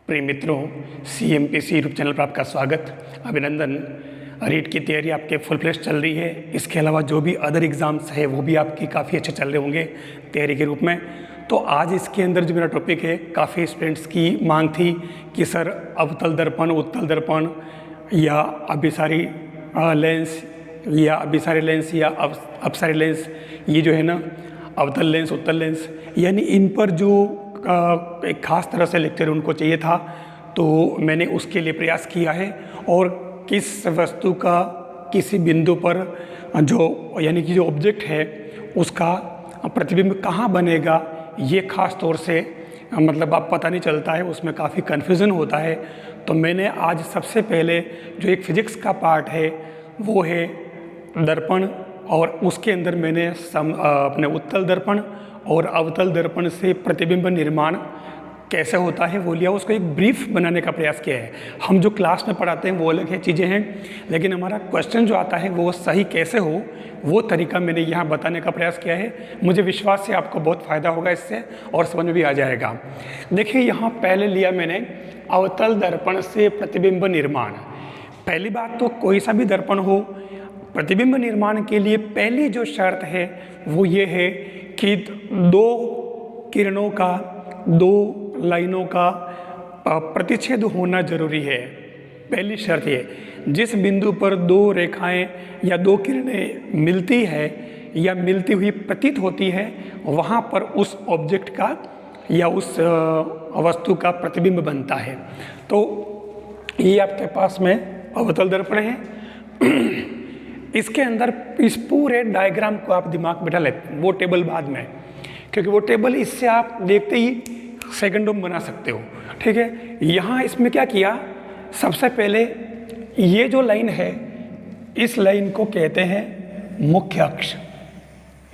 प्रिय मित्रों, CMPC YouTube channel पर आपका स्वागत, अभिनंदन। रीट की तैयारी आपके फुल फ्लेश चल रही है। इसके अलावा जो भी अदर एग्ज़ाम्स है वो भी आपकी काफ़ी अच्छे चल रहे होंगे तैयारी के रूप में। तो आज इसके अंदर जो मेरा टॉपिक है, काफ़ी स्टूडेंट्स की मांग थी कि सर अवतल दर्पण, उत्तल दर्पण या अभिसारी लेंस या अभिसारी लेंस या अपसारी लेंस, ये जो है ना अवतल लेंस, उत्तल लेंस, यानी इन पर जो एक ख़ास तरह से लेक्चर उनको चाहिए था, तो मैंने उसके लिए प्रयास किया है। और किस वस्तु का किसी बिंदु पर जो यानी कि जो ऑब्जेक्ट है उसका प्रतिबिंब कहाँ बनेगा, ये ख़ास तौर से मतलब आप पता नहीं चलता है, उसमें काफ़ी कन्फ्यूज़न होता है। तो मैंने आज सबसे पहले जो एक फिज़िक्स का पार्ट है वो है दर्पण, और उसके अंदर मैंने अपने उत्तल दर्पण और अवतल दर्पण से प्रतिबिंब निर्माण कैसे होता है वो लिया, उसको एक ब्रीफ बनाने का प्रयास किया है। हम जो क्लास में पढ़ाते हैं वो अलग है चीज़ें हैं, लेकिन हमारा क्वेश्चन जो आता है वो सही कैसे हो वो तरीका मैंने यहाँ बताने का प्रयास किया है। मुझे विश्वास है आपको बहुत फ़ायदा होगा इससे और समझ में भी आ जाएगा। देखिए, यहाँ पहले लिया मैंने अवतल दर्पण से प्रतिबिंब निर्माण। पहली बात तो कोई सा भी दर्पण हो, प्रतिबिंब निर्माण के लिए पहली जो शर्त है वो ये है कि दो किरणों का, दो लाइनों का प्रतिच्छेद होना जरूरी है। पहली शर्त ये, जिस बिंदु पर दो रेखाएं या दो किरणें मिलती है या मिलती हुई प्रतीत होती है, वहाँ पर उस ऑब्जेक्ट का या उस वस्तु का प्रतिबिंब बनता है। तो ये आपके पास में अवतल दर्पण है। इसके अंदर इस पूरे डायग्राम को आप दिमाग में बिठा लेते, वो टेबल बाद में, क्योंकि वो टेबल इससे आप देखते ही सेकंडों में बना सकते हो, ठीक है। यहाँ इसमें क्या किया, सबसे पहले ये जो लाइन है इस लाइन को कहते हैं मुख्य अक्ष।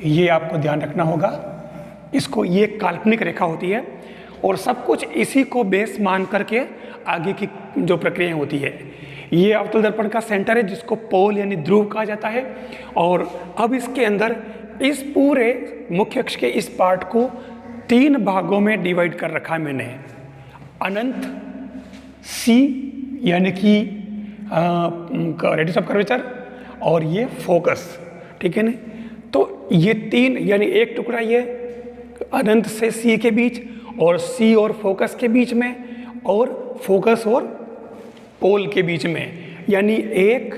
ये आपको ध्यान रखना होगा, इसको, ये काल्पनिक रेखा होती है और सब कुछ इसी को बेस मान करके आगे की जो प्रक्रिया होती है। ये अवतल दर्पण का सेंटर है जिसको पोल यानी ध्रुव कहा जाता है। और अब इसके अंदर इस पूरे मुख्य अक्ष के इस पार्ट को तीन भागों में डिवाइड कर रखा है मैंने। अनंत, सी यानी कि रेडियस ऑफ कर्वेचर, और ये फोकस, ठीक है ना। तो ये तीन, यानी एक टुकड़ा ये अनंत से सी के बीच, और सी और फोकस के बीच में, और फोकस और पोल के बीच में, यानी 1,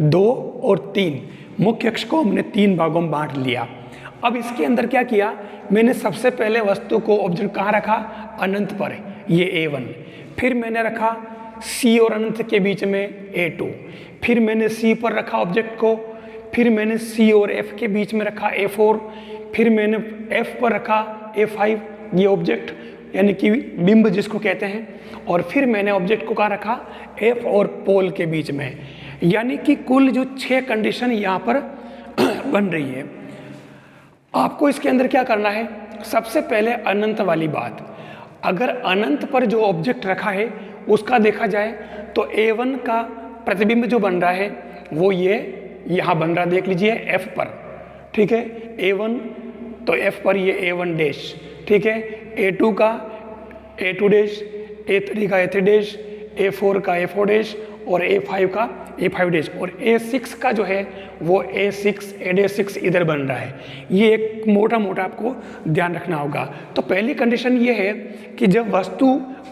2 और 3 मुख्य अक्ष को हमने तीन भागों में बांट लिया। अब इसके अंदर क्या किया, मैंने सबसे पहले वस्तु को, ऑब्जेक्ट कहाँ रखा, अनंत पर, ये A1। फिर मैंने रखा C और अनंत के बीच में A2। फिर मैंने C पर रखा ऑब्जेक्ट को। फिर मैंने C और F के बीच में रखा A4। फिर मैंने F पर रखा A5, ये ऑब्जेक्ट यानी कि बिंब जिसको कहते हैं। और फिर मैंने ऑब्जेक्ट को कहाँ रखा, F और पोल के बीच में। यानी कि कुल जो 6 कंडीशन यहाँ पर बन रही है। आपको इसके अंदर क्या करना है, सबसे पहले अनंत वाली बात, अगर अनंत पर जो ऑब्जेक्ट रखा है उसका देखा जाए तो A1 का प्रतिबिंब जो बन रहा है वो ये यहाँ बन रहा, देख लीजिए F पर, ठीक है। A1 तो F पर ये A1 डैश, ठीक है। A2 का A2 डैश, A3 का A3 डैश, A4 का A4 डैश और A5 का A5 डैश, और A6 का जो है वो A6 इधर बन रहा है। ये एक मोटा मोटा आपको ध्यान रखना होगा। तो पहली कंडीशन ये है कि जब वस्तु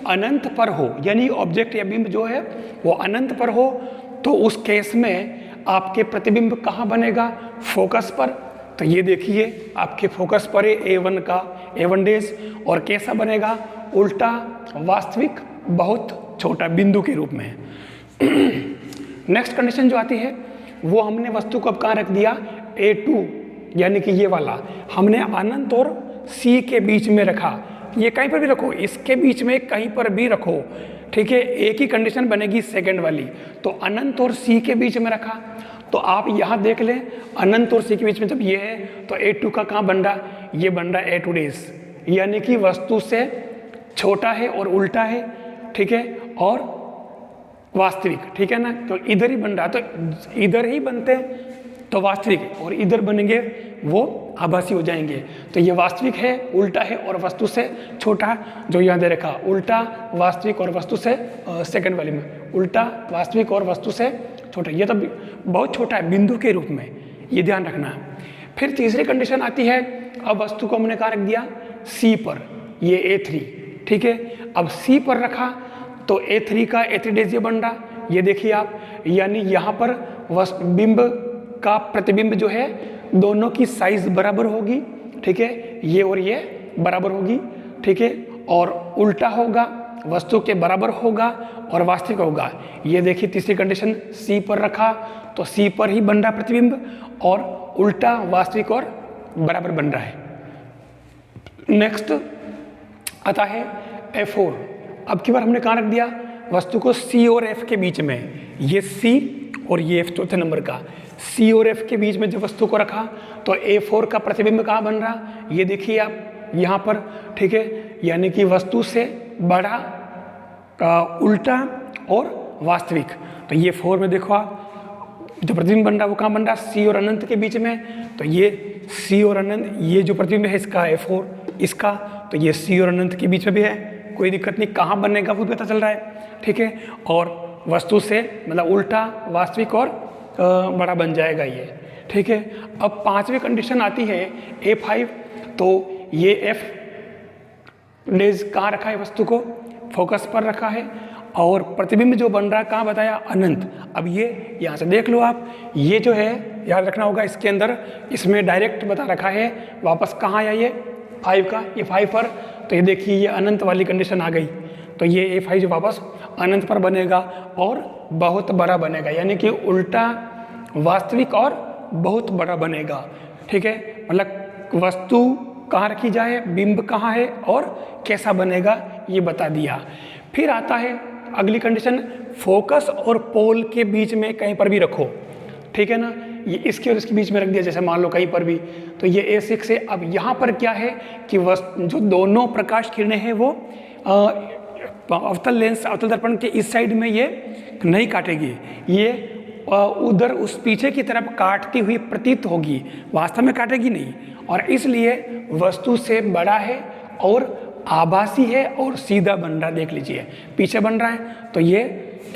अनंत पर हो, यानी ऑब्जेक्ट या बिंब जो है वो अनंत पर हो, तो उस केस में आपके प्रतिबिंब कहाँ बनेगा, फोकस पर। तो ये देखिए आपके फोकस पर है A1 का A1 डैश, और कैसा बनेगा, उल्टा, वास्तविक, बहुत छोटा बिंदु के रूप में। नेक्स्ट कंडीशन जो आती है वो हमने वस्तु को अब कहाँ रख दिया, A2 यानी कि ये वाला हमने अनंत और C के बीच में रखा। ये कहीं पर भी रखो, इसके बीच में कहीं पर भी रखो, ठीक है। एक ही कंडीशन बनेगी सेकंड वाली। तो अनंत और C के बीच में रखा, तो आप यहाँ देख लें, अनंत और C के बीच में जब ये है तो A2 का कहाँ बन रहा, ये बन रहा है A2 डैश, यानी कि वस्तु से छोटा है और उल्टा है, ठीक है, और वास्तविक, ठीक है ना। तो इधर ही बन रहा, तो इधर ही बनते हैं तो वास्तविक, और इधर बनेंगे वो आभासी हो जाएंगे। तो ये वास्तविक है, उल्टा है और वस्तु से छोटा, जो यहाँ दे रखा उल्टा, वास्तविक और वस्तु से सेकंड वाली में उल्टा, वास्तविक और वस्तु से छोटा, ये तो बहुत छोटा है बिंदु के रूप में, ये ध्यान रखना है। फिर तीसरी कंडीशन आती है, अब वस्तु को हमने कहाँ रख दिया, C पर, ये A3, ठीक है। अब C पर रखा तो A3 का A3 डेज ये बन रहा, ये देखिए आप, यानी यहाँ पर बिंब का प्रतिबिंब जो है दोनों की साइज बराबर होगी, ठीक है, ये और ये बराबर होगी, ठीक है, और उल्टा होगा, वस्तु के बराबर होगा और वास्तविक होगा। ये देखिए तीसरी कंडीशन, C पर रखा तो C पर ही बन रहा प्रतिबिंब और उल्टा, वास्तविक और बराबर बन रहा है। नेक्स्ट आता है F4। अब की बार हमने कहाँ रख दिया, वस्तु को C और F के बीच में, ये C और ये F चौथे नंबर का, C और F के बीच में जब वस्तु को रखा तो A4 का प्रतिबिंब कहाँ बन रहा, ये देखिए आप यहाँ पर, ठीक है, यानी कि वस्तु से बड़ा, उल्टा और वास्तविक। तो ये 4 में देखो आप, जो प्रतिबिंब बन रहा वो कहाँ बन रहा, C और अनंत के बीच में। तो ये C और अनंत, ये जो प्रतिबिंब है इसका A4, इसका, तो ये C और अनंत के बीच में भी है, कोई दिक्कत नहीं, कहाँ बनने का वो पता चल रहा है, ठीक है। और वस्तु से मतलब उल्टा, वास्तविक और बड़ा बन जाएगा ये, ठीक है। अब पांचवी कंडीशन आती है A5, तो ये F डेज कहाँ रखा है, वस्तु को फोकस पर रखा है और प्रतिबिंब जो बन रहा है कहाँ बताया, अनंत। अब ये यहाँ से देख लो आप, ये जो है याद रखना होगा, इसके अंदर इसमें डायरेक्ट बता रखा है, वापस कहाँ आया ये 5 का, ये 5 पर, तो ये देखिए ये अनंत वाली कंडीशन आ गई। तो ये A5 जो वापस अनंत पर बनेगा और बहुत बड़ा बनेगा, यानी कि उल्टा, वास्तविक और बहुत बड़ा बनेगा, ठीक है। मतलब वस्तु कहाँ रखी जाए, बिंब कहाँ है और कैसा बनेगा, ये बता दिया। फिर आता है अगली कंडीशन, फोकस और पोल के बीच में कहीं पर भी रखो, ठीक है ना, ये इसके और इसके बीच में रख दिया, जैसे मान लो कहीं पर भी, तो ये A6 है। अब यहाँ पर क्या है कि जो दोनों प्रकाश किरणें हैं वो अवतल लेंस, अवतल दर्पण के इस साइड में ये नहीं काटेगी, ये उधर उस पीछे की तरफ काटती हुई प्रतीत होगी, वास्तव में काटेगी नहीं, और इसलिए वस्तु से बड़ा है और आभासी है और सीधा बन रहा है। देख लीजिए पीछे बन रहा है, तो ये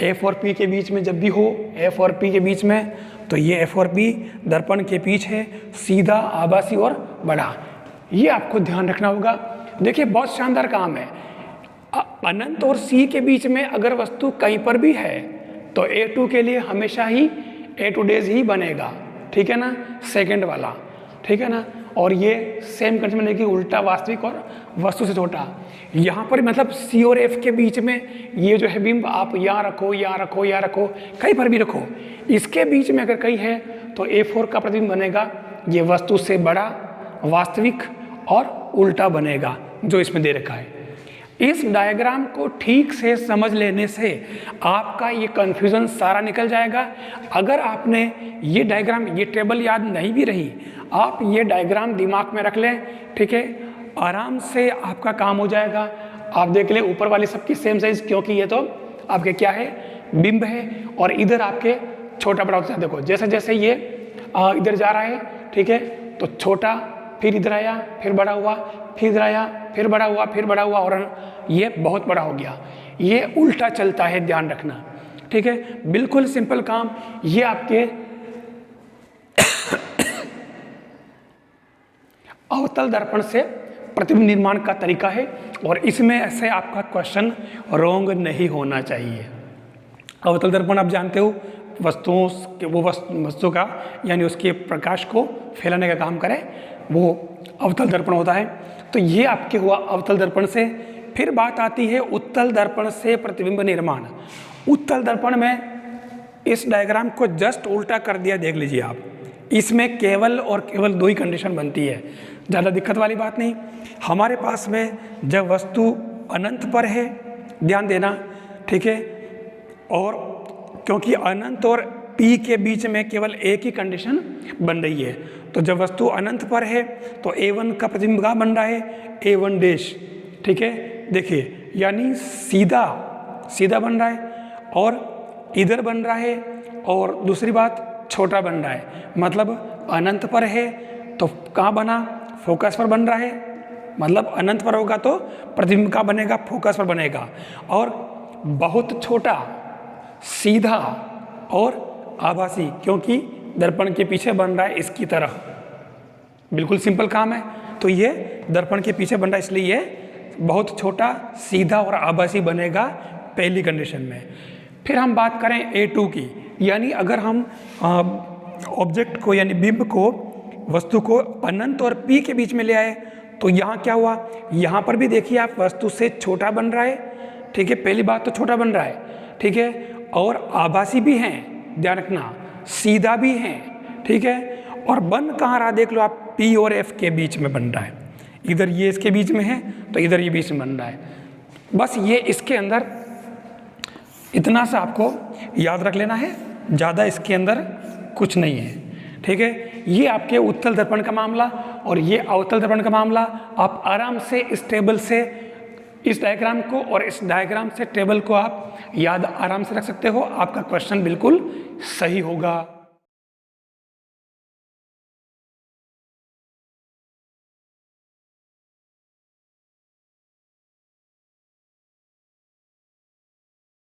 F और P के बीच में जब भी हो, F और P के बीच में, तो ये F और P दर्पण के पीछे सीधा, आभासी और बड़ा, ये आपको ध्यान रखना होगा। देखिए बहुत शानदार काम है। अनंत और C के बीच में अगर वस्तु कहीं पर भी है तो A2 के लिए हमेशा ही A2 डेज ही बनेगा, ठीक है ना, सेकंड वाला, ठीक है ना। और ये सेम कंडीशन बनेगी, उल्टा, वास्तविक और वस्तु से छोटा। यहाँ पर मतलब C और F के बीच में ये जो है बिंब आप यहाँ रखो, यहाँ रखो, यहाँ रखो, कहीं पर भी रखो, इसके बीच में अगर कहीं है तो A4 का प्रतिबिंब बनेगा, ये वस्तु से बड़ा, वास्तविक और उल्टा बनेगा, जो इसमें दे रखा है। इस डायग्राम को ठीक से समझ लेने से आपका ये कन्फ्यूज़न सारा निकल जाएगा। अगर आपने ये डायग्राम, ये टेबल याद नहीं भी रही, आप ये डायग्राम दिमाग में रख लें, ठीक है, आराम से आपका काम हो जाएगा। आप देख लें ऊपर वाली सबकी सेम साइज, क्योंकि ये तो आपके क्या है, बिंब है, और इधर आपके छोटा बड़ा होता है। देखो जैसे जैसे ये इधर जा रहा है, ठीक है, तो छोटा, फिर इधर आया, फिर बड़ा हुआ, फिर इधर आया, फिर बड़ा हुआ, फिर बड़ा हुआ, और ये बहुत बड़ा हो गया। ये उल्टा चलता है, ध्यान रखना, ठीक है। बिल्कुल सिंपल काम, ये आपके अवतल दर्पण से प्रतिबिंब निर्माण का तरीका है, और इसमें ऐसे आपका क्वेश्चन रॉन्ग नहीं होना चाहिए। अवतल दर्पण आप जानते हो, वस्तुओं के वो वस्तु का यानी उसके प्रकाश को फैलाने का काम करे, वो अवतल दर्पण होता है। तो ये आपके हुआ अवतल दर्पण से। फिर बात आती है उत्तल दर्पण से प्रतिबिंब निर्माण। उत्तल दर्पण में इस डायग्राम को जस्ट उल्टा कर दिया, देख लीजिए आप, इसमें केवल और केवल 2 ही कंडीशन बनती है, ज़्यादा दिक्कत वाली बात नहीं। हमारे पास में जब वस्तु अनंत पर है, ध्यान देना, ठीक है, और क्योंकि अनंत और P के बीच में केवल एक ही कंडीशन बन रही है, तो जब वस्तु अनंत पर है तो A1 का प्रतिबिंब कहाँ बन रहा है, A1 डैश, ठीक है, देखिए, यानी सीधा सीधा बन रहा है और इधर बन रहा है, और दूसरी बात छोटा बन रहा है, मतलब अनंत पर है तो कहाँ बना, फोकस पर बन रहा है, मतलब अनंत पर होगा तो प्रतिबिंब का बनेगा, फोकस पर बनेगा। और बहुत छोटा, सीधा और आभासी, क्योंकि दर्पण के पीछे बन रहा है इसकी तरह, बिल्कुल सिंपल काम है। तो ये दर्पण के पीछे बन रहा है, इसलिए ये बहुत छोटा, सीधा और आभासी बनेगा पहली कंडीशन में। फिर हम बात करें A2 की, यानी अगर हम ऑब्जेक्ट को यानी बिंब को, वस्तु को अनंत और P के बीच में ले आए, तो यहाँ क्या हुआ, यहाँ पर भी देखिए आप वस्तु से छोटा बन रहा है, ठीक है, पहली बात तो छोटा बन रहा है, ठीक है, और आभासी भी हैं, ध्यान रखना, सीधा भी हैं, ठीक है, और बन कहाँ रहा देख लो आप, P और F के बीच में बन रहा है, इधर ये इसके बीच में है तो इधर ये बीच में बन रहा है। बस ये इसके अंदर इतना सा आपको याद रख लेना है, ज़्यादा इसके अंदर कुछ नहीं है, ठीक है। ये आपके उत्तल दर्पण का मामला और ये अवतल दर्पण का मामला। आप आराम से इस टेबल से, इस डायग्राम को और इस डायग्राम से टेबल को आप याद आराम से रख सकते हो, आपका क्वेश्चन बिल्कुल सही होगा।